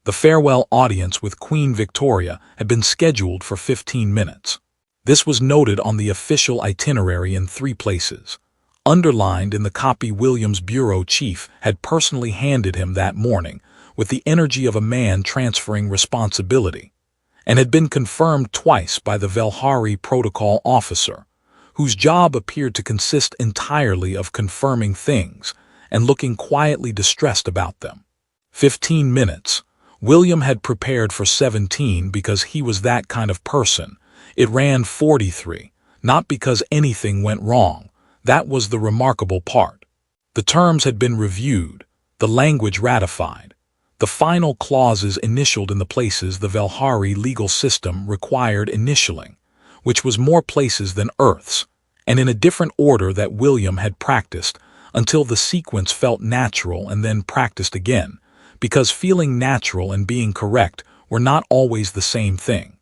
The farewell audience with Queen Victoria had been scheduled for 15 minutes. This was noted on the official itinerary in 3 places. Underlined in the copy William's bureau chief had personally handed him that morning, with the energy of a man transferring responsibility, and had been confirmed twice by the Velhari protocol officer, whose job appeared to consist entirely of confirming things and looking quietly distressed about them. 15 minutes. William had prepared for 17 because he was that kind of person. It ran 43, not because anything went wrong. That was the remarkable part. The terms had been reviewed, the language ratified, the final clauses initialed in the places the Velhari legal system required initialing, which was more places than Earth's, and in a different order that William had practiced until the sequence felt natural and then practiced again, because feeling natural and being correct were not always the same thing.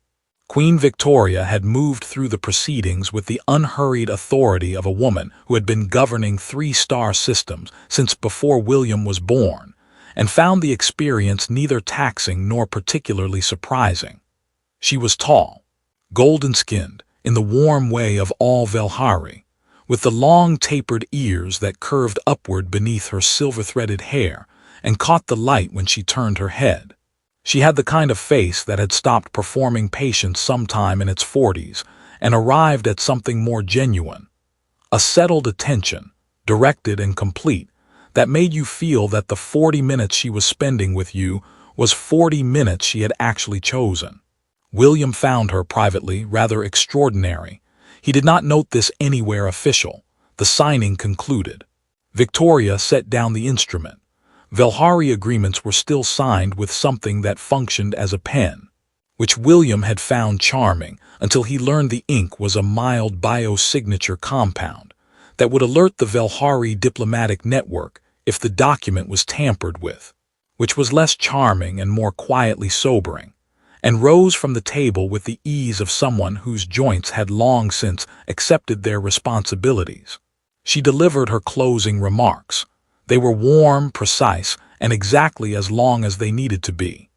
Queen Victoria had moved through the proceedings with the unhurried authority of a woman who had been governing 3-star systems since before William was born, and found the experience neither taxing nor particularly surprising. She was tall, golden-skinned, in the warm way of all Velhari, with the long tapered ears that curved upward beneath her silver-threaded hair and caught the light when she turned her head. She had the kind of face that had stopped performing patience sometime in its 40s and arrived at something more genuine, a settled attention, directed and complete, that made you feel that the 40 minutes she was spending with you was 40 minutes she had actually chosen. William found her privately rather extraordinary. He did not note this anywhere official. The signing concluded. Victoria set down the instrument. Velhari agreements were still signed with something that functioned as a pen, which William had found charming until he learned the ink was a mild biosignature compound that would alert the Velhari diplomatic network if the document was tampered with, which was less charming and more quietly sobering, and rose from the table with the ease of someone whose joints had long since accepted their responsibilities. She delivered her closing remarks. They were warm, precise, and exactly as long as they needed to be.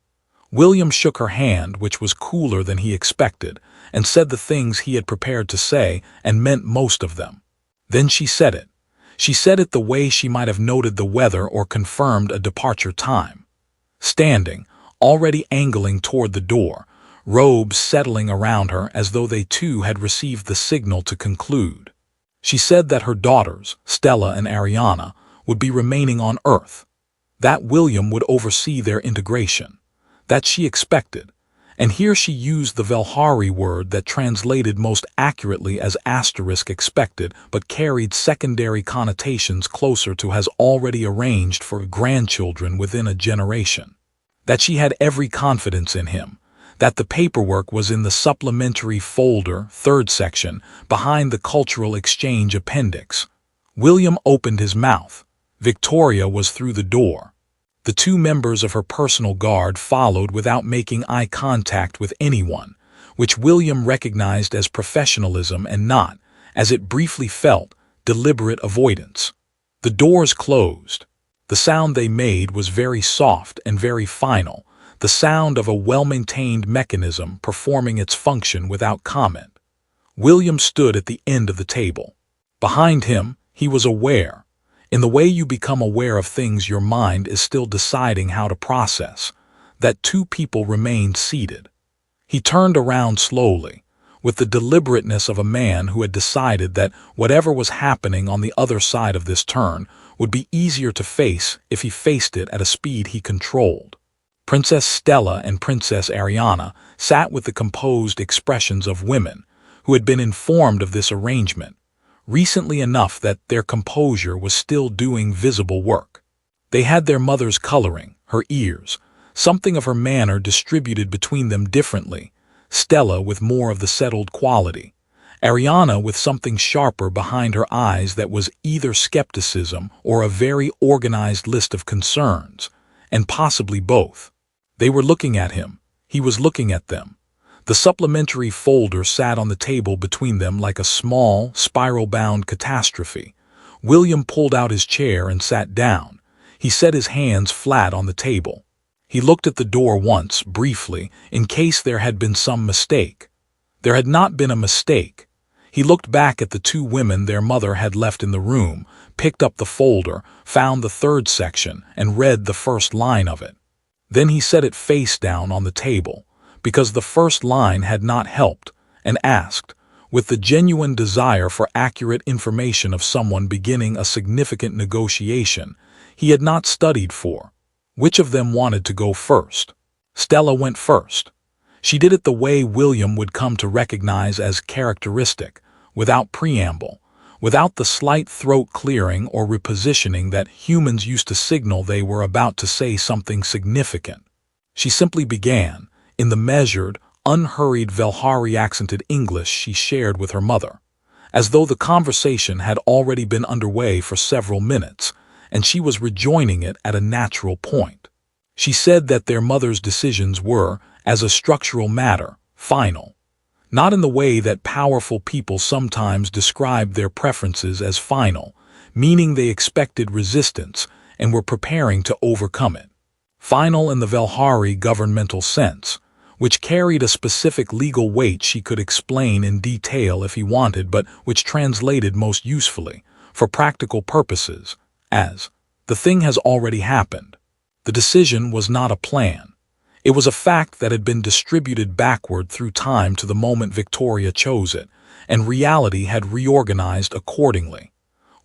William shook her hand, which was cooler than he expected, and said the things he had prepared to say and meant most of them. Then she said it. She said it the way she might have noted the weather or confirmed a departure time. Standing, already angling toward the door, robes settling around her as though they too had received the signal to conclude. She said that her daughters, Stella and Ariana, would be remaining on Earth, that William would oversee their integration, that she expected, and here she used the Velhari word that translated most accurately as *expected but carried secondary connotations closer to has already arranged for grandchildren within a generation, that she had every confidence in him, that the paperwork was in the supplementary folder, 3rd section, behind the cultural exchange appendix. William opened his mouth. Victoria was through the door. The 2 members of her personal guard followed without making eye contact with anyone, which William recognized as professionalism and not, as it briefly felt, deliberate avoidance. The doors closed. The sound they made was very soft and very final, the sound of a well-maintained mechanism performing its function without comment. William stood at the end of the table. Behind him, he was aware. In the way you become aware of things your mind is still deciding how to process, that 2 people remained seated. He turned around slowly, with the deliberateness of a man who had decided that whatever was happening on the other side of this turn would be easier to face if he faced it at a speed he controlled. Princess Stella and Princess Ariana sat with the composed expressions of women who had been informed of this arrangement recently enough that their composure was still doing visible work. They had their mother's coloring, her ears, something of her manner distributed between them differently, Stella with more of the settled quality, Ariana with something sharper behind her eyes that was either skepticism or a very organized list of concerns, and possibly both. They were looking at him. He was looking at them. The supplementary folder sat on the table between them like a small, spiral-bound catastrophe. William pulled out his chair and sat down. He set his hands flat on the table. He looked at the door once, briefly, in case there had been some mistake. There had not been a mistake. He looked back at the two women their mother had left in the room, picked up the folder, found the third section, and read the first line of it. Then he set it face down on the table, because the first line had not helped, and asked, with the genuine desire for accurate information of someone beginning a significant negotiation he had not studied for, which of them wanted to go first? Stella went first. She did it the way William would come to recognize as characteristic, without preamble, without the slight throat clearing or repositioning that humans used to signal they were about to say something significant. She simply began, in the measured, unhurried Velhari accented English she shared with her mother, as though the conversation had already been underway for several minutes, and she was rejoining it at a natural point. She said that their mother's decisions were, as a structural matter, final. Not in the way that powerful people sometimes describe their preferences as final, meaning they expected resistance and were preparing to overcome it. Final in the Velhari governmental sense, which carried a specific legal weight she could explain in detail if he wanted, but which translated most usefully, for practical purposes, as, the thing has already happened. The decision was not a plan. It was a fact that had been distributed backward through time to the moment Victoria chose it, and reality had reorganized accordingly.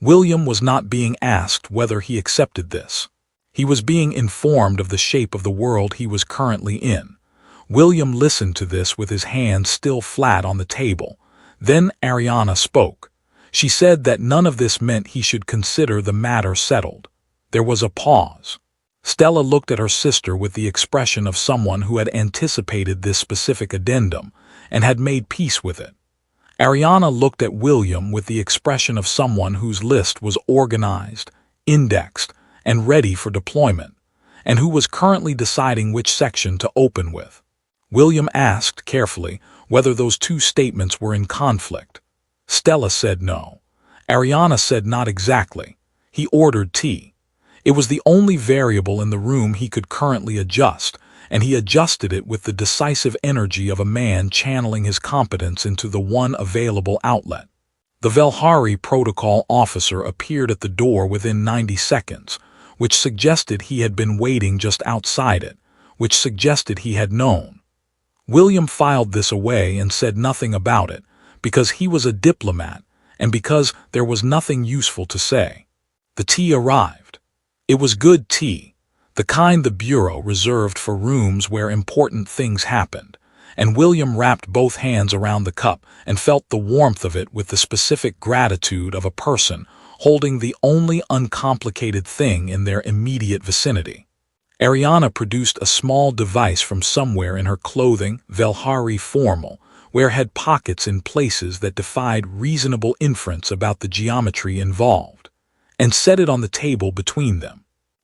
William was not being asked whether he accepted this. He was being informed of the shape of the world he was currently in. William listened to this with his hands still flat on the table. Then Ariana spoke. She said that none of this meant he should consider the matter settled. There was a pause. Stella looked at her sister with the expression of someone who had anticipated this specific addendum and had made peace with it. Ariana looked at William with the expression of someone whose list was organized, indexed, and ready for deployment, and who was currently deciding which section to open with. William asked carefully whether those two statements were in conflict. Stella said no. Ariana said not exactly. He ordered tea. It was the only variable in the room he could currently adjust, and he adjusted it with the decisive energy of a man channeling his competence into the one available outlet. The Velhari protocol officer appeared at the door within 90 seconds, which suggested he had been waiting just outside it, which suggested he had known. William filed this away and said nothing about it, because he was a diplomat and because there was nothing useful to say. The tea arrived. It was good tea, the kind the Bureau reserved for rooms where important things happened, and William wrapped both hands around the cup and felt the warmth of it with the specific gratitude of a person holding the only uncomplicated thing in their immediate vicinity. Ariana produced a small device from somewhere in her clothing, Velhari formal, where had pockets in places that defied reasonable inference about the geometry involved, and set it on the table between them.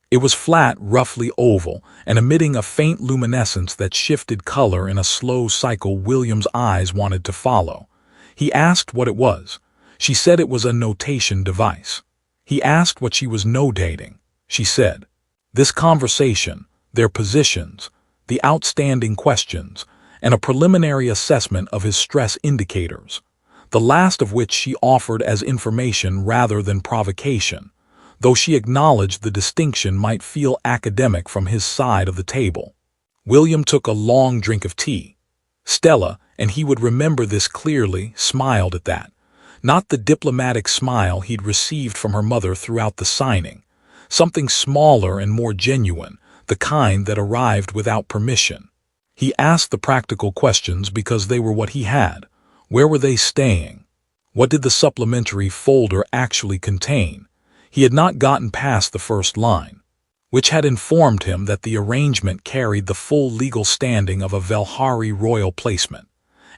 It was flat, roughly oval, and emitting a faint luminescence that shifted color in a slow cycle William's eyes wanted to follow. He asked what it was. She said it was a notation device. He asked what she was notating. She said, this conversation, their positions, the outstanding questions, and a preliminary assessment of his stress indicators, the last of which she offered as information rather than provocation, though she acknowledged the distinction might feel academic from his side of the table. William took a long drink of tea. Stella, and he would remember this clearly, smiled at that. Not the diplomatic smile he'd received from her mother throughout the signing. Something smaller and more genuine, the kind that arrived without permission. He asked the practical questions because they were what he had. Where were they staying? What did the supplementary folder actually contain? He had not gotten past the first line, which had informed him that the arrangement carried the full legal standing of a Velhari royal placement,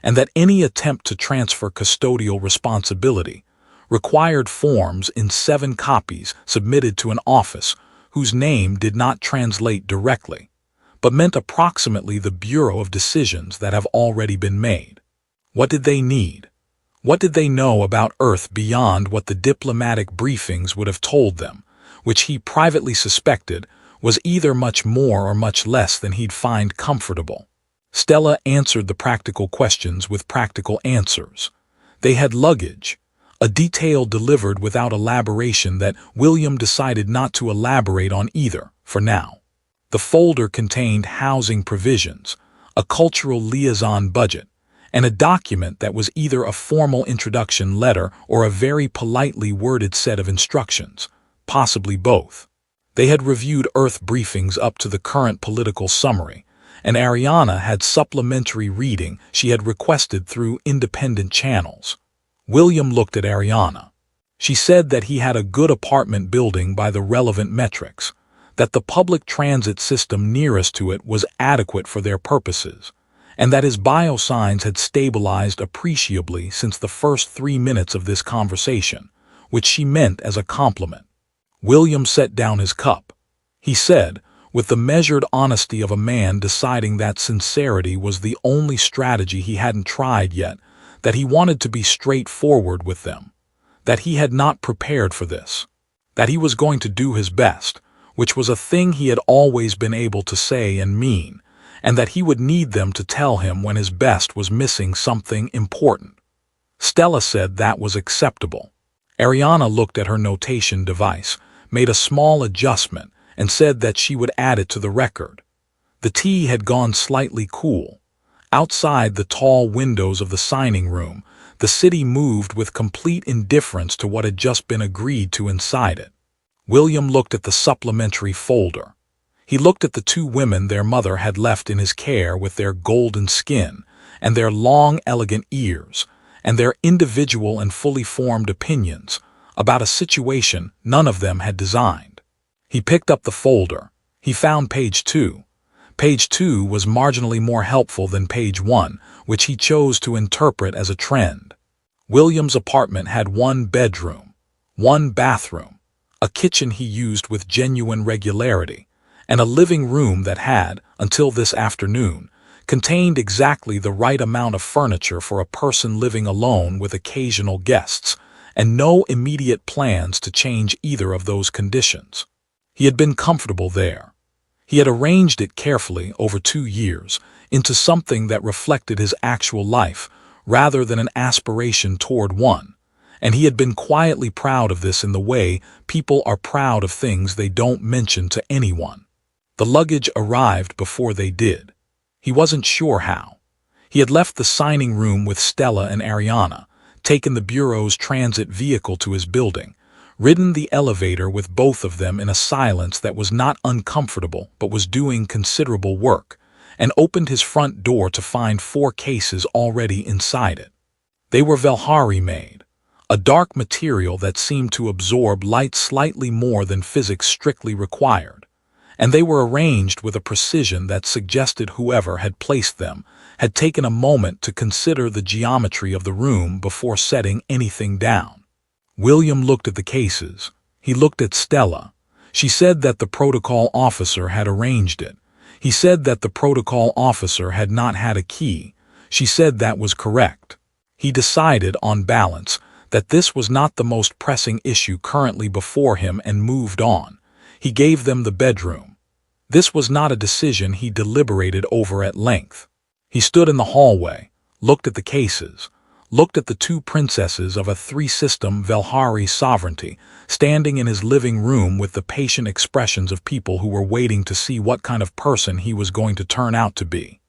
and that any attempt to transfer custodial responsibility required forms in 7 copies submitted to an office whose name did not translate directly, but meant approximately the Bureau of decisions that have already been made. What did they need? What did they know about Earth beyond what the diplomatic briefings would have told them, which he privately suspected was either much more or much less than he'd find comfortable. Stella answered the practical questions with practical answers. They had luggage, a detail delivered without elaboration that William decided not to elaborate on either, for now. The folder contained housing provisions, a cultural liaison budget, and a document that was either a formal introduction letter or a very politely worded set of instructions, possibly both. They had reviewed Earth briefings up to the current political summary, and Ariana had supplementary reading she had requested through independent channels. William looked at Ariana. She said that he had a good apartment building by the relevant metrics, that the public transit system nearest to it was adequate for their purposes, and that his biosigns had stabilized appreciably since the first 3 minutes of this conversation, which she meant as a compliment. William set down his cup. He said, with the measured honesty of a man deciding that sincerity was the only strategy he hadn't tried yet, that he wanted to be straightforward with them, that he had not prepared for this, that he was going to do his best, which was a thing he had always been able to say and mean, and that he would need them to tell him when his best was missing something important. Stella said that was acceptable. Ariana looked at her notation device, made a small adjustment, and said that she would add it to the record. The tea had gone slightly cool. Outside the tall windows of the signing room, the city moved with complete indifference to what had just been agreed to inside it. William looked at the supplementary folder. He looked at the 2 women their mother had left in his care with their golden skin, and their long, elegant ears, and their individual and fully formed opinions about a situation none of them had designed. He picked up the folder. He found page 2. Page 2 was marginally more helpful than page 1, which he chose to interpret as a trend. William's apartment had 1 bedroom, 1 bathroom, a kitchen he used with genuine regularity, and a living room that had, until this afternoon, contained exactly the right amount of furniture for a person living alone with occasional guests, and no immediate plans to change either of those conditions. He had been comfortable there. He had arranged it carefully over 2 years into something that reflected his actual life rather than an aspiration toward one, and he had been quietly proud of this in the way people are proud of things they don't mention to anyone. The luggage arrived before they did. He wasn't sure how. He had left the signing room with Stella and Ariana, taken the bureau's transit vehicle to his building, ridden the elevator with both of them in a silence that was not uncomfortable but was doing considerable work, and opened his front door to find 4 cases already inside it. They were Velhari made, a dark material that seemed to absorb light slightly more than physics strictly required, and they were arranged with a precision that suggested whoever had placed them had taken a moment to consider the geometry of the room before setting anything down. William looked at the cases. He looked at Stella. She said that the protocol officer had arranged it. He said that the protocol officer had not had a key. She said that was correct. He decided, on balance, that this was not the most pressing issue currently before him and moved on. He gave them the bedroom. This was not a decision he deliberated over at length. He stood in the hallway, looked at the cases, looked at the 2 princesses of a 3-system Velhari sovereignty standing in his living room with the patient expressions of people who were waiting to see what kind of person he was going to turn out to be,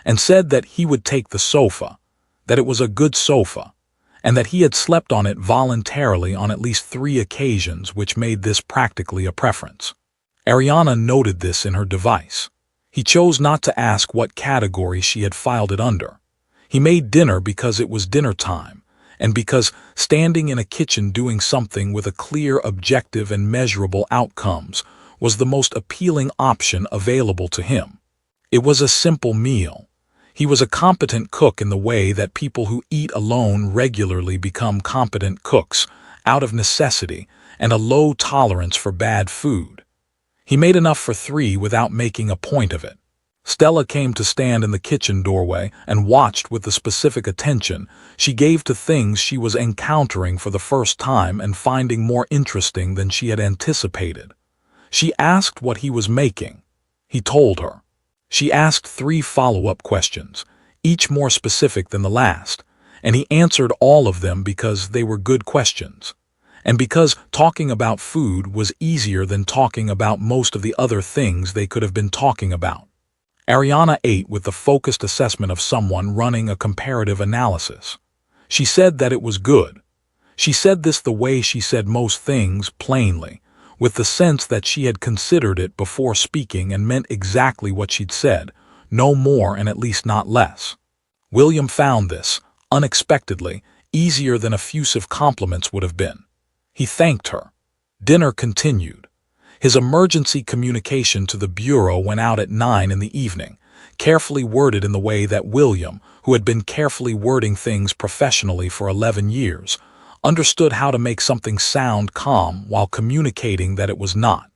and said that he would take the sofa, that it was a good sofa, and that he had slept on it voluntarily on at least 3 occasions, which made this practically a preference. Ariana noted this in her device. He chose not to ask what category she had filed it under. He made dinner because it was dinner time, and because standing in a kitchen doing something with a clear objective and measurable outcomes was the most appealing option available to him. It was a simple meal. He was a competent cook in the way that people who eat alone regularly become competent cooks, out of necessity and a low tolerance for bad food. He made enough for 3 without making a point of it. Stella came to stand in the kitchen doorway and watched with the specific attention she gave to things she was encountering for the first time and finding more interesting than she had anticipated. She asked what he was making. He told her. She asked 3 follow-up questions, each more specific than the last, and he answered all of them because they were good questions, and because talking about food was easier than talking about most of the other things they could have been talking about. Ariana ate with the focused assessment of someone running a comparative analysis. She said that it was good. She said this the way she said most things, plainly, with the sense that she had considered it before speaking and meant exactly what she'd said, no more and at least not less. William found this, unexpectedly, easier than effusive compliments would have been. He thanked her. Dinner continued. His emergency communication to the bureau went out at 9 in the evening, carefully worded in the way that William, who had been carefully wording things professionally for 11 years, understood how to make something sound calm while communicating that it was not.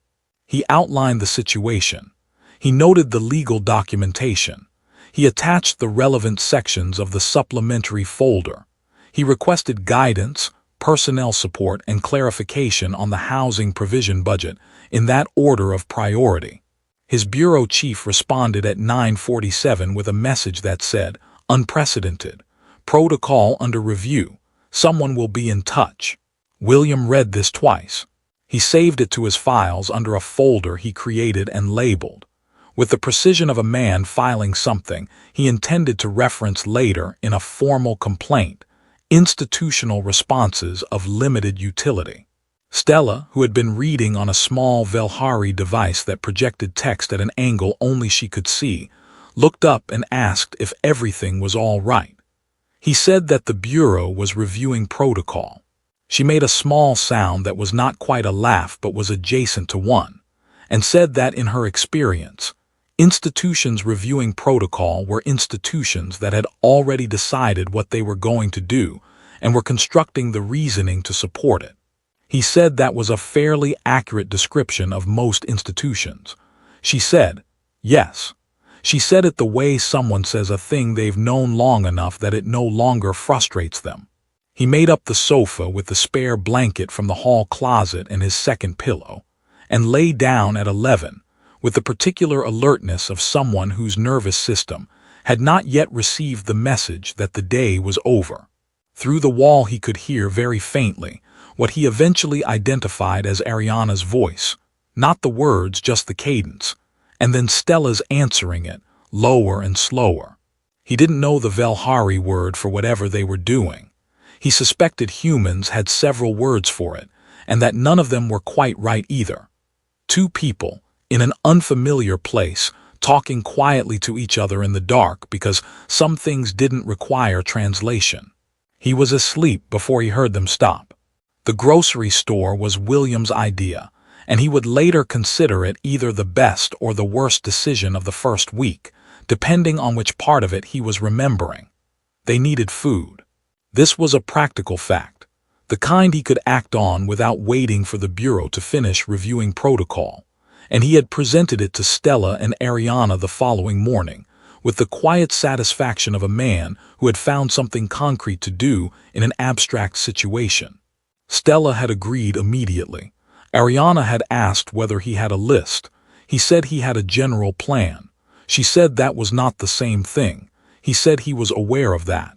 He outlined the situation. He noted the legal documentation. He attached the relevant sections of the supplementary folder. He requested guidance, personnel support, and clarification on the housing provision budget in that order of priority. His bureau chief responded at 9:47 with a message that said, "Unprecedented. Protocol under review. Someone will be in touch." William read this twice. He saved it to his files under a folder he created and labeled. With the precision of a man filing something he intended to reference later in a formal complaint, institutional responses of limited utility. Stella, who had been reading on a small Velhari device that projected text at an angle only she could see, looked up and asked if everything was all right. He said that the bureau was reviewing protocol. She made a small sound that was not quite a laugh but was adjacent to one, and said that in her experience, institutions reviewing protocol were institutions that had already decided what they were going to do and were constructing the reasoning to support it. He said that was a fairly accurate description of most institutions. She said, yes. She said it the way someone says a thing they've known long enough that it no longer frustrates them. He made up the sofa with the spare blanket from the hall closet and his second pillow, and lay down at 11, with the particular alertness of someone whose nervous system had not yet received the message that the day was over. Through the wall he could hear very faintly what he eventually identified as Ariana's voice, not the words, just the cadence, and then Stella's answering it, lower and slower. He didn't know the Velhari word for whatever they were doing. He suspected humans had several words for it, and that none of them were quite right either. 2 people, in an unfamiliar place, talking quietly to each other in the dark because some things didn't require translation. He was asleep before he heard them stop. The grocery store was William's idea, and he would later consider it either the best or the worst decision of the first week, depending on which part of it he was remembering. They needed food. This was a practical fact, the kind he could act on without waiting for the bureau to finish reviewing protocol, and he had presented it to Stella and Ariana the following morning, with the quiet satisfaction of a man who had found something concrete to do in an abstract situation. Stella had agreed immediately. Ariana had asked whether he had a list. He said he had a general plan. She said that was not the same thing. He said he was aware of that.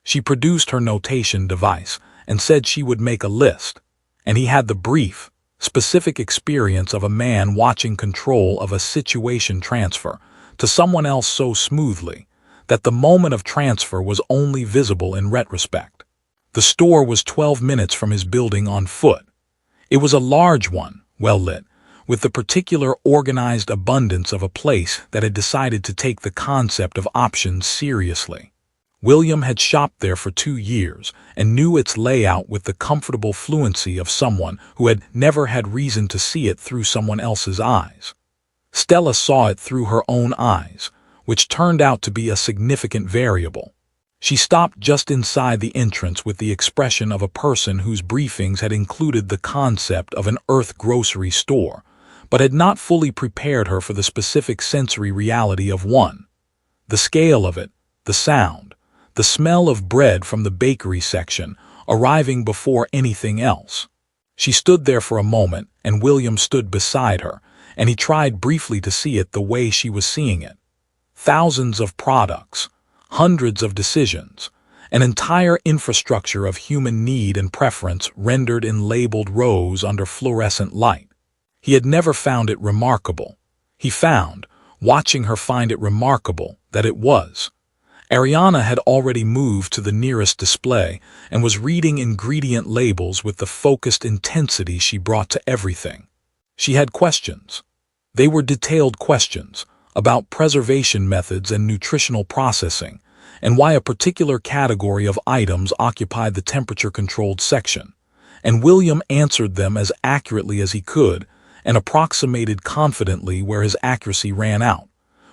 She produced her notation device and said she would make a list, and he had the brief, specific experience of a man watching control of a situation transfer to someone else so smoothly that the moment of transfer was only visible in retrospect. The store was 12 minutes from his building on foot. It was a large one, well lit, with the particular organized abundance of a place that had decided to take the concept of options seriously. William had shopped there for 2 years and knew its layout with the comfortable fluency of someone who had never had reason to see it through someone else's eyes. Stella saw it through her own eyes, which turned out to be a significant variable. She stopped just inside the entrance with the expression of a person whose briefings had included the concept of an Earth grocery store, but had not fully prepared her for the specific sensory reality of one. The scale of it, the sound, the smell of bread from the bakery section, arriving before anything else. She stood there for a moment, and William stood beside her, and he tried briefly to see it the way she was seeing it. Thousands of products, hundreds of decisions, an entire infrastructure of human need and preference rendered in labeled rows under fluorescent light. He had never found it remarkable. He found, watching her find it remarkable, that it was. Ariana had already moved to the nearest display and was reading ingredient labels with the focused intensity she brought to everything. She had questions. They were detailed questions about preservation methods and nutritional processing, and why a particular category of items occupied the temperature-controlled section. And William answered them as accurately as he could and approximated confidently where his accuracy ran out,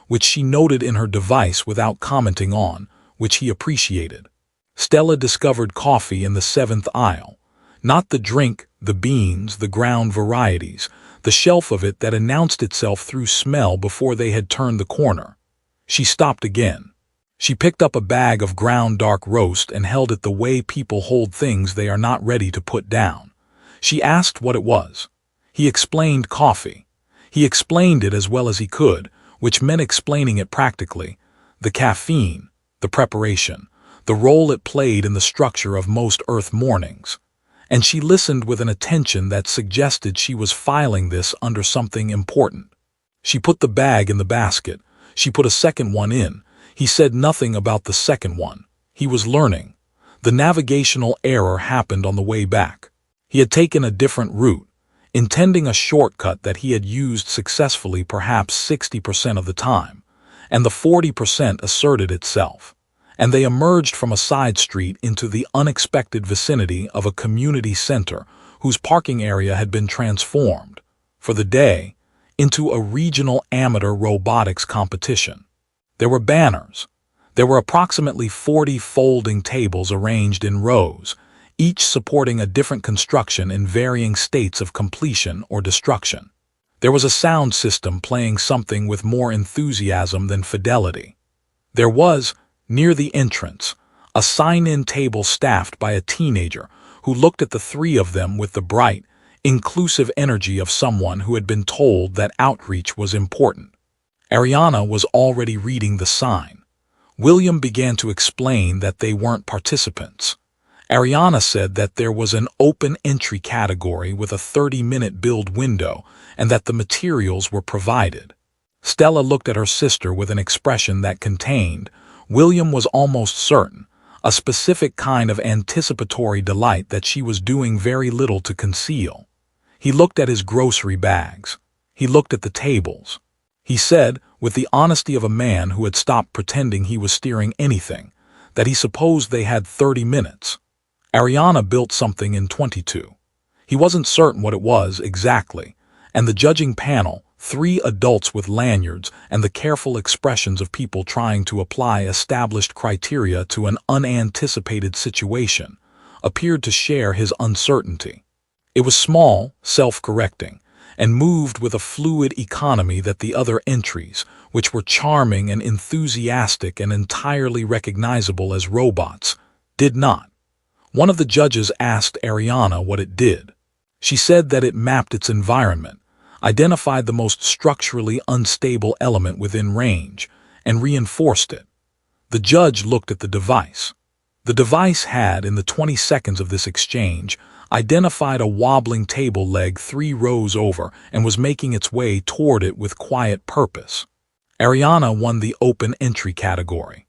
which she noted in her device without commenting on, which he appreciated. Stella discovered coffee in the 7th aisle. Not the drink, the beans, the ground varieties, the shelf of it that announced itself through smell before they had turned the corner. She stopped again. She picked up a bag of ground dark roast and held it the way people hold things they are not ready to put down. She asked what it was. He explained coffee. He explained it as well as he could, which meant explaining it practically. The caffeine, the preparation, the role it played in the structure of most Earth mornings. And she listened with an attention that suggested she was filing this under something important. She put the bag in the basket. She put a second one in. He said nothing about the second one. He was learning. The navigational error happened on the way back. He had taken a different route, intending a shortcut that he had used successfully perhaps 60% of the time, and the 40% asserted itself, and they emerged from a side street into the unexpected vicinity of a community center whose parking area had been transformed, for the day, into a regional amateur robotics competition. There were banners. There were approximately 40 folding tables arranged in rows, each supporting a different construction in varying states of completion or destruction. There was a sound system playing something with more enthusiasm than fidelity. There was, near the entrance, a sign-in table staffed by a teenager who looked at the three of them with the bright, inclusive energy of someone who had been told that outreach was important. Ariana was already reading the sign. William began to explain that they weren't participants. Ariana said that there was an open entry category with a 30-minute build window and that the materials were provided. Stella looked at her sister with an expression that contained, William was almost certain, a specific kind of anticipatory delight that she was doing very little to conceal. He looked at his grocery bags. He looked at the tables. He said, with the honesty of a man who had stopped pretending he was steering anything, that he supposed they had 30 minutes. Ariana built something in 22. He wasn't certain what it was exactly, and the judging panel, 3 adults with lanyards and the careful expressions of people trying to apply established criteria to an unanticipated situation, appeared to share his uncertainty. It was small, self-correcting, and moved with a fluid economy that the other entries, which were charming and enthusiastic and entirely recognizable as robots, did not. One of the judges asked Ariana what it did. She said that it mapped its environment, identified the most structurally unstable element within range, and reinforced it. The judge looked at the device. The device had, in the 20 seconds of this exchange, identified a wobbling table leg 3 rows over and was making its way toward it with quiet purpose. Ariana won the open entry category.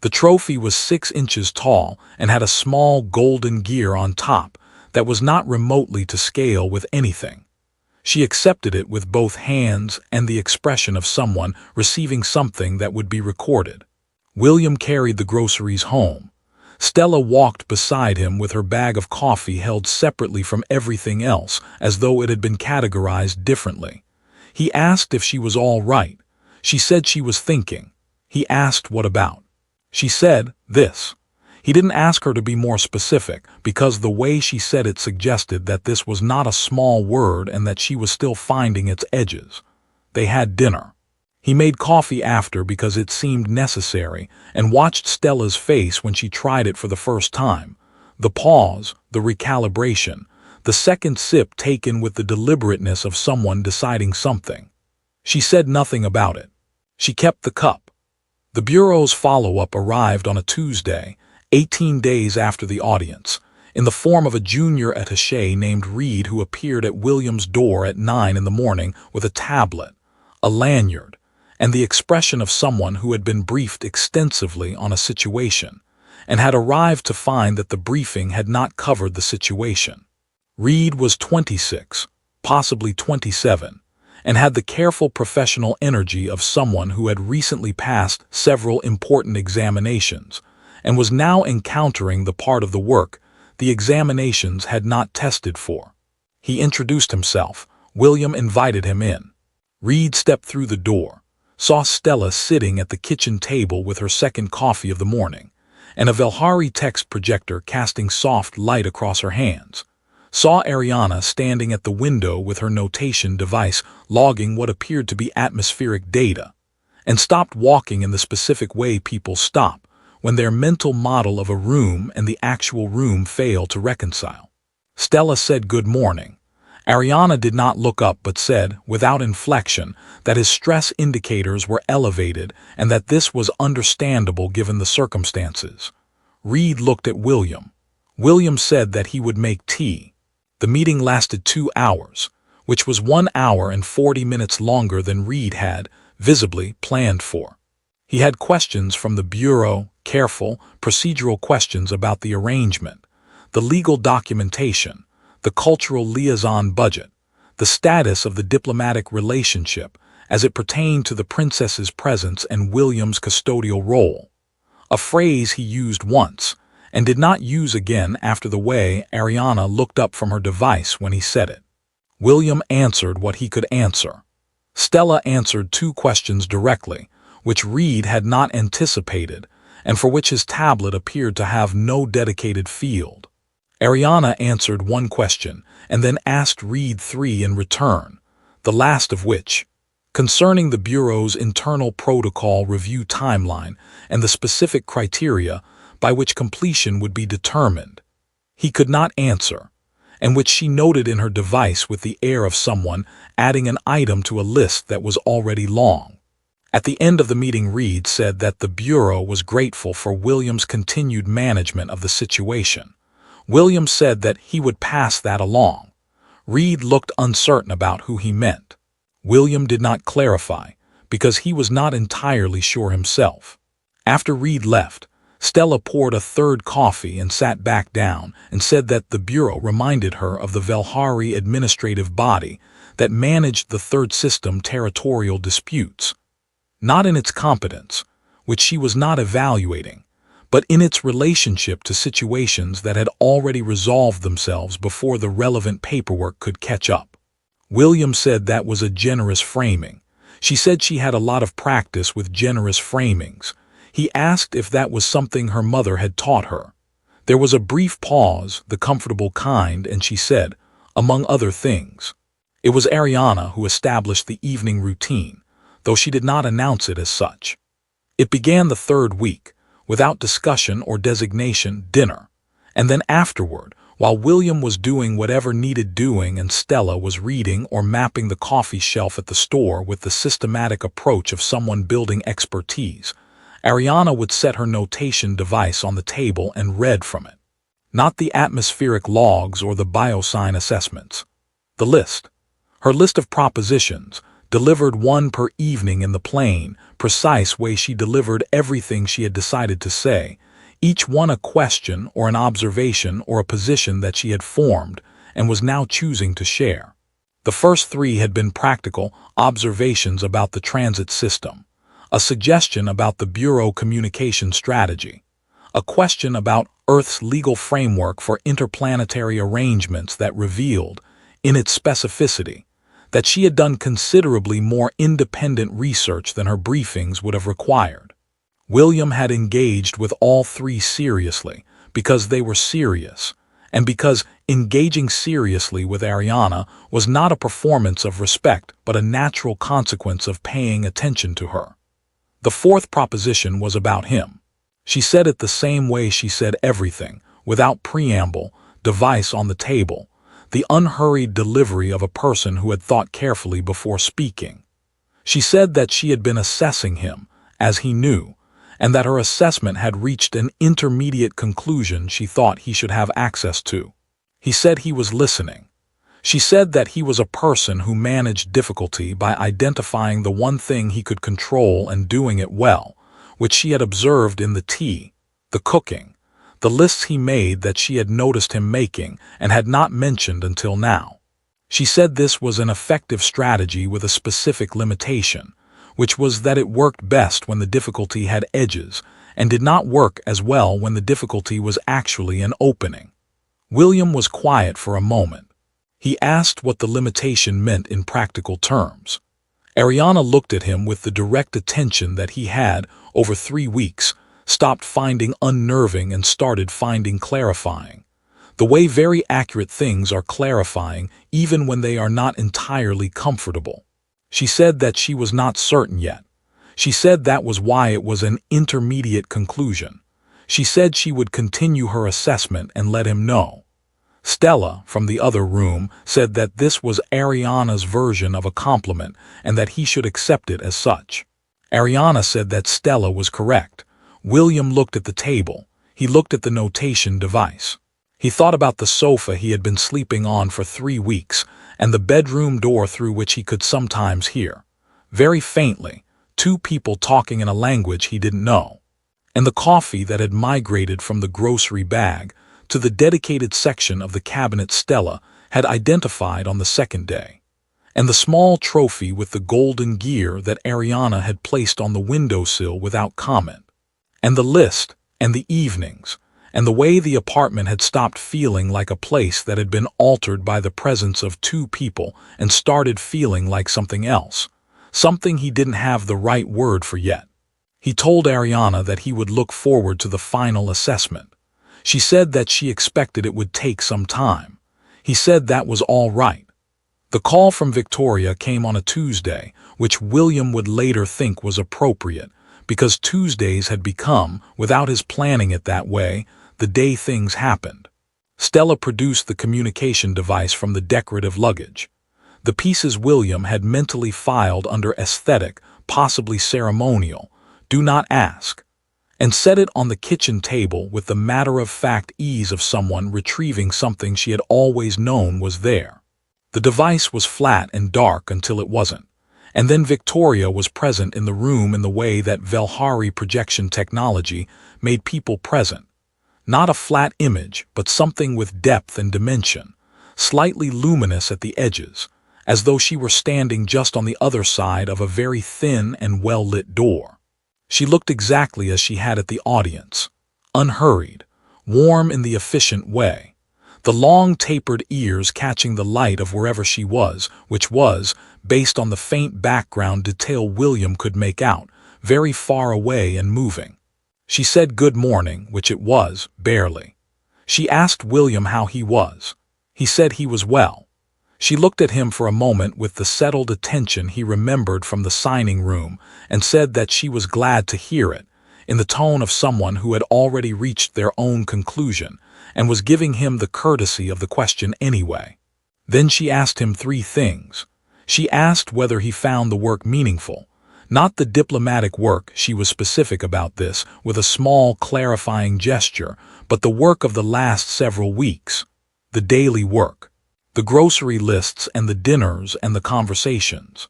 The trophy was 6 inches tall and had a small golden gear on top that was not remotely to scale with anything. She accepted it with both hands and the expression of someone receiving something that would be recorded. William carried the groceries home. Stella walked beside him with her bag of coffee held separately from everything else as though it had been categorized differently. He asked if she was all right. She said she was thinking. He asked what about. She said, this. He didn't ask her to be more specific because the way she said it suggested that this was not a small word and that she was still finding its edges. They had dinner. He made coffee after because it seemed necessary and watched Stella's face when she tried it for the first time. The pause, the recalibration, the second sip taken with the deliberateness of someone deciding something. She said nothing about it. She kept the cup. The Bureau's follow-up arrived on a Tuesday, 18 days after the audience, in the form of a junior attaché named Reed who appeared at William's door at 9 in the morning with a tablet, a lanyard, and the expression of someone who had been briefed extensively on a situation, and had arrived to find that the briefing had not covered the situation. Reed was 26, possibly 27, and had the careful professional energy of someone who had recently passed several important examinations, and was now encountering the part of the work the examinations had not tested for. He introduced himself. William invited him in. Reed stepped through the door, saw Stella sitting at the kitchen table with her second coffee of the morning, and a Velhari text projector casting soft light across her hands, saw Ariana standing at the window with her notation device logging what appeared to be atmospheric data, and stopped walking in the specific way people stop when their mental model of a room and the actual room fail to reconcile. Stella said good morning. Ariana did not look up but said, without inflection, that his stress indicators were elevated and that this was understandable given the circumstances. Reed looked at William. William said that he would make tea. The meeting lasted 2 hours, which was 1 hour and 40 minutes longer than Reed had, visibly, planned for. He had questions from the Bureau, careful, procedural questions about the arrangement, the legal documentation, the cultural liaison budget, the status of the diplomatic relationship as it pertained to the princess's presence and William's custodial role, a phrase he used once and did not use again after the way Ariana looked up from her device when he said it. William answered what he could answer. Stella answered 2 questions directly, which Reed had not anticipated and for which his tablet appeared to have no dedicated field. Ariana answered 1 question and then asked Reed 3 in return, the last of which, concerning the Bureau's internal protocol review timeline and the specific criteria by which completion would be determined, he could not answer, and which she noted in her device with the air of someone adding an item to a list that was already long. At the end of the meeting, Reed said that the Bureau was grateful for William's continued management of the situation. William said that he would pass that along. Reed looked uncertain about who he meant. William did not clarify, because he was not entirely sure himself. After Reed left, Stella poured a 3rd coffee and sat back down and said that the Bureau reminded her of the Velhari administrative body that managed the Third System territorial disputes, not in its competence, which she was not evaluating, but in its relationship to situations that had already resolved themselves before the relevant paperwork could catch up. William said that was a generous framing. She said she had a lot of practice with generous framings. He asked if that was something her mother had taught her. There was a brief pause, the comfortable kind, and she said, among other things. It was Ariana who established the evening routine, though she did not announce it as such. It began the 3rd week, without discussion or designation, dinner, and then afterward, while William was doing whatever needed doing and Stella was reading or mapping the coffee shelf at the store with the systematic approach of someone building expertise, Ariana would set her notation device on the table and read from it. Not the atmospheric logs or the biosign assessments. The list. Her list of propositions, delivered 1 per evening in the plain, precise way she delivered everything she had decided to say, each one a question or an observation or a position that she had formed and was now choosing to share. The first 3 had been practical observations about the transit system, a suggestion about the Bureau communication strategy, a question about Earth's legal framework for interplanetary arrangements that revealed, in its specificity, that she had done considerably more independent research than her briefings would have required. William had engaged with all 3 seriously, because they were serious, and because engaging seriously with Ariana was not a performance of respect but a natural consequence of paying attention to her. The 4th proposition was about him. She said it the same way she said everything, without preamble, device on the table, the unhurried delivery of a person who had thought carefully before speaking. She said that she had been assessing him, as he knew, and that her assessment had reached an intermediate conclusion she thought he should have access to. He said he was listening. She said that he was a person who managed difficulty by identifying the one thing he could control and doing it well, which she had observed in the tea, the cooking, the lists he made that she had noticed him making and had not mentioned until now. She said this was an effective strategy with a specific limitation, which was that it worked best when the difficulty had edges and did not work as well when the difficulty was actually an opening. William was quiet for a moment. He asked what the limitation meant in practical terms. Ariana looked at him with the direct attention that he had, over 3 weeks, stopped finding unnerving and started finding clarifying. The way very accurate things are clarifying even when they are not entirely comfortable. She said that she was not certain yet. She said that was why it was an intermediate conclusion. She said she would continue her assessment and let him know. Stella, from the other room, said that this was Ariana's version of a compliment and that he should accept it as such. Ariana said that Stella was correct. William looked at the table. He looked at the notation device. He thought about the sofa he had been sleeping on for 3 weeks and the bedroom door through which he could sometimes hear, very faintly, 2 people talking in a language he didn't know, and the coffee that had migrated from the grocery bag to the dedicated section of the cabinet Stella had identified on the second day, and the small trophy with the golden gear that Ariana had placed on the windowsill without comment, and the list, and the evenings, and the way the apartment had stopped feeling like a place that had been altered by the presence of 2 people and started feeling like something else, something he didn't have the right word for yet. He told Ariana that he would look forward to the final assessment. She said that she expected it would take some time. He said that was all right. The call from Victoria came on a Tuesday, which William would later think was appropriate, because Tuesdays had become, without his planning it that way, the day things happened. Stella produced the communication device from the decorative luggage. The pieces William had mentally filed under aesthetic, possibly ceremonial, do not ask, and set it on the kitchen table with the matter-of-fact ease of someone retrieving something she had always known was there. The device was flat and dark until it wasn't, and then Victoria was present in the room in the way that Velhari projection technology made people present. Not a flat image, but something with depth and dimension, slightly luminous at the edges, as though she were standing just on the other side of a very thin and well-lit door. She looked exactly as she had at the audience, unhurried, warm in the efficient way, the long tapered ears catching the light of wherever she was, which was, based on the faint background detail William could make out, very far away and moving. She said good morning, which it was, barely. She asked William how he was. He said he was well. She looked at him for a moment with the settled attention he remembered from the signing room and said that she was glad to hear it, in the tone of someone who had already reached their own conclusion and was giving him the courtesy of the question anyway. Then she asked him 3 things. She asked whether he found the work meaningful. Not the diplomatic work, she was specific about this, with a small clarifying gesture, but the work of the last several weeks, the daily work, the grocery lists and the dinners and the conversations.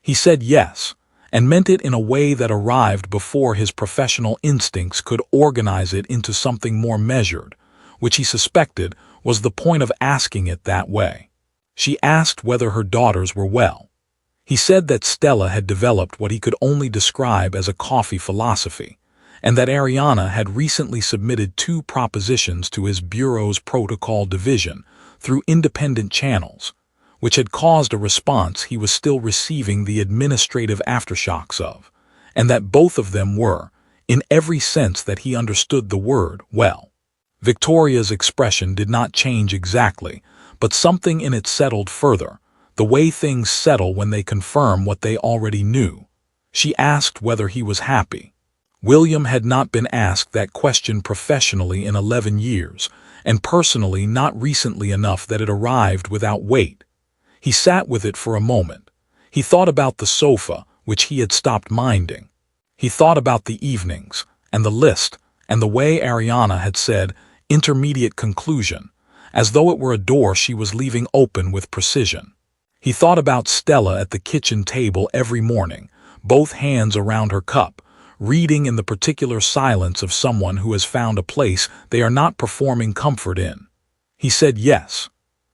He said yes, and meant it in a way that arrived before his professional instincts could organize it into something more measured, which he suspected was the point of asking it that way. She asked whether her daughters were well. He said that Stella had developed what he could only describe as a coffee philosophy, and that Ariana had recently submitted 2 propositions to his bureau's protocol division through independent channels, which had caused a response he was still receiving the administrative aftershocks of, and that both of them were, in every sense that he understood the word, well. Victoria's expression did not change exactly, but something in it settled further, the way things settle when they confirm what they already knew. She asked whether he was happy. William had not been asked that question professionally in 11 years, and personally not recently enough that it arrived without weight. He sat with it for a moment. He thought about the sofa, which he had stopped minding. He thought about the evenings, and the list, and the way Ariana had said, intermediate conclusion, as though it were a door she was leaving open with precision. He thought about Stella at the kitchen table every morning, both hands around her cup, reading in the particular silence of someone who has found a place they are not performing comfort in. He said yes.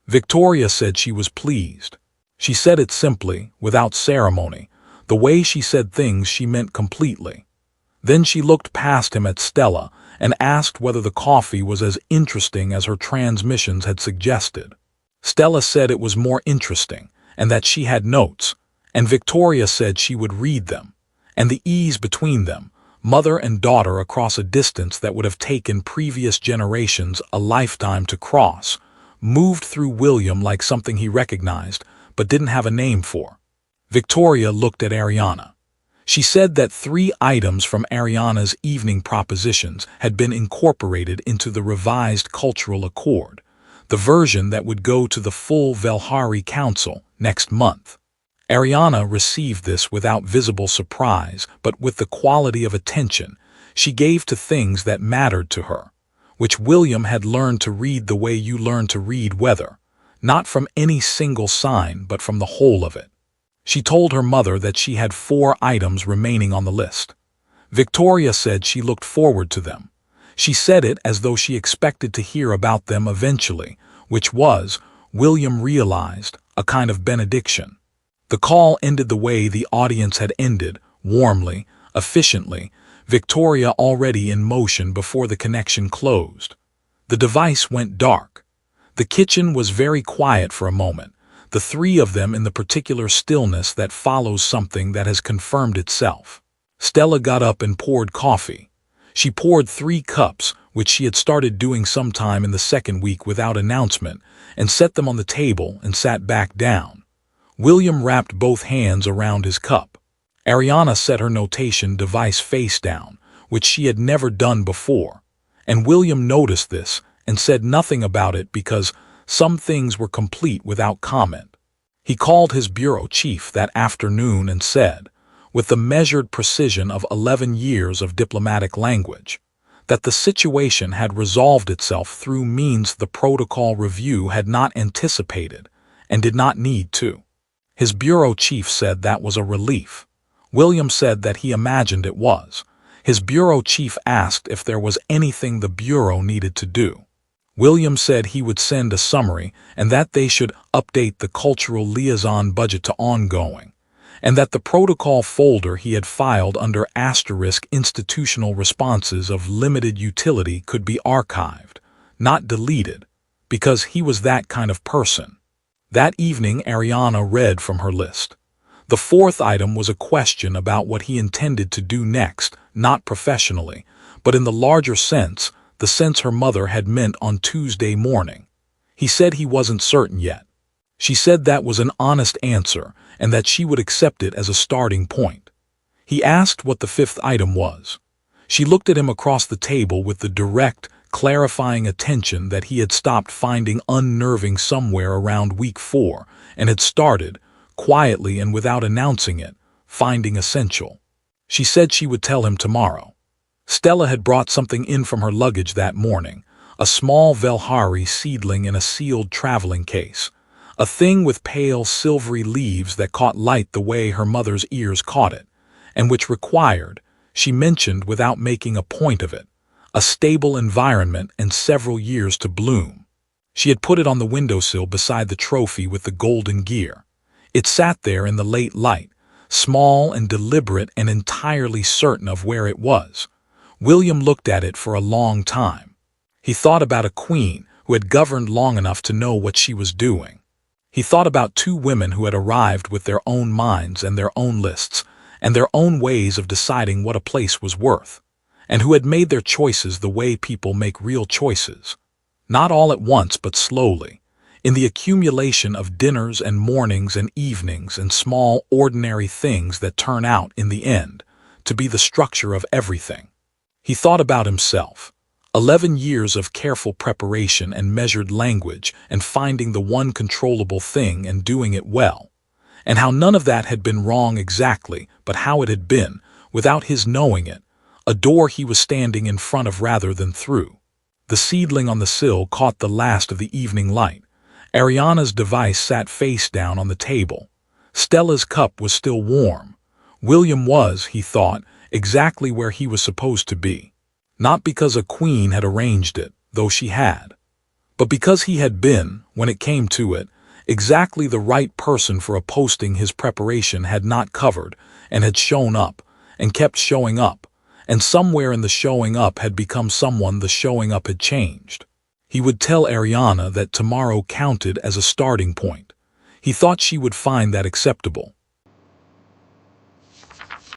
Victoria said she was pleased. She said it simply, without ceremony, the way she said things she meant completely. Then she looked past him at Stella and asked whether the coffee was as interesting as her transmissions had suggested. Stella said it was more interesting, and that she had notes, and Victoria said she would read them. And the ease between them, mother and daughter across a distance that would have taken previous generations a lifetime to cross, moved through William like something he recognized but didn't have a name for. Victoria looked at Ariana. She said that 3 items from Ariana's evening propositions had been incorporated into the revised cultural accord, the version that would go to the full Velhari Council next month. Ariana received this without visible surprise, but with the quality of attention she gave to things that mattered to her, which William had learned to read the way you learn to read weather, not from any single sign but from the whole of it. She told her mother that she had 4 items remaining on the list. Victoria said she looked forward to them. She said it as though she expected to hear about them eventually, which was, William realized, a kind of benediction. The call ended the way the audience had ended, warmly, efficiently, Victoria already in motion before the connection closed. The device went dark. The kitchen was very quiet for a moment, the 3 of them in the particular stillness that follows something that has confirmed itself. Stella got up and poured coffee. She poured 3 cups, which she had started doing sometime in the 2nd week without announcement, and set them on the table and sat back down. William wrapped both hands around his cup. Ariana set her notation device face down, which she had never done before, and William noticed this and said nothing about it because some things were complete without comment. He called his bureau chief that afternoon and said, with the measured precision of 11 years of diplomatic language, that the situation had resolved itself through means the protocol review had not anticipated and did not need to. His bureau chief said that was a relief. William said that he imagined it was. His bureau chief asked if there was anything the bureau needed to do. William said he would send a summary and that they should update the cultural liaison budget to ongoing, and that the protocol folder he had filed under * institutional responses of limited utility could be archived, not deleted, because he was that kind of person. That evening Ariana read from her list. The 4th item was a question about what he intended to do next, not professionally, but in the larger sense, the sense her mother had meant on Tuesday morning. He said he wasn't certain yet. She said that was an honest answer and that she would accept it as a starting point. He asked what the 5th item was. She looked at him across the table with the direct, clarifying attention that he had stopped finding unnerving somewhere around week 4 and had started, quietly and without announcing it, finding essential. She said she would tell him tomorrow. Stella had brought something in from her luggage that morning, a small Velhari seedling in a sealed traveling case, a thing with pale silvery leaves that caught light the way her mother's ears caught it, and which required, she mentioned without making a point of it, a stable environment and several years to bloom. She had put it on the windowsill beside the trophy with the golden gear. It sat there in the late light, small and deliberate and entirely certain of where it was. William looked at it for a long time. He thought about a queen who had governed long enough to know what she was doing. He thought about 2 women who had arrived with their own minds and their own lists, and their own ways of deciding what a place was worth, and who had made their choices the way people make real choices. Not all at once, but slowly, in the accumulation of dinners and mornings and evenings and small, ordinary things that turn out, in the end, to be the structure of everything. He thought about himself. 11 years of careful preparation and measured language and finding the one controllable thing and doing it well. And how none of that had been wrong exactly, but how it had been, without his knowing it, a door he was standing in front of rather than through. The seedling on the sill caught the last of the evening light. Ariana's device sat face down on the table. Stella's cup was still warm. William was, he thought, exactly where he was supposed to be. Not because a queen had arranged it, though she had, but because he had been, when it came to it, exactly the right person for a posting his preparation had not covered, and had shown up, and kept showing up, and somewhere in the showing up had become someone the showing up had changed. He would tell Ariana that tomorrow counted as a starting point. He thought she would find that acceptable.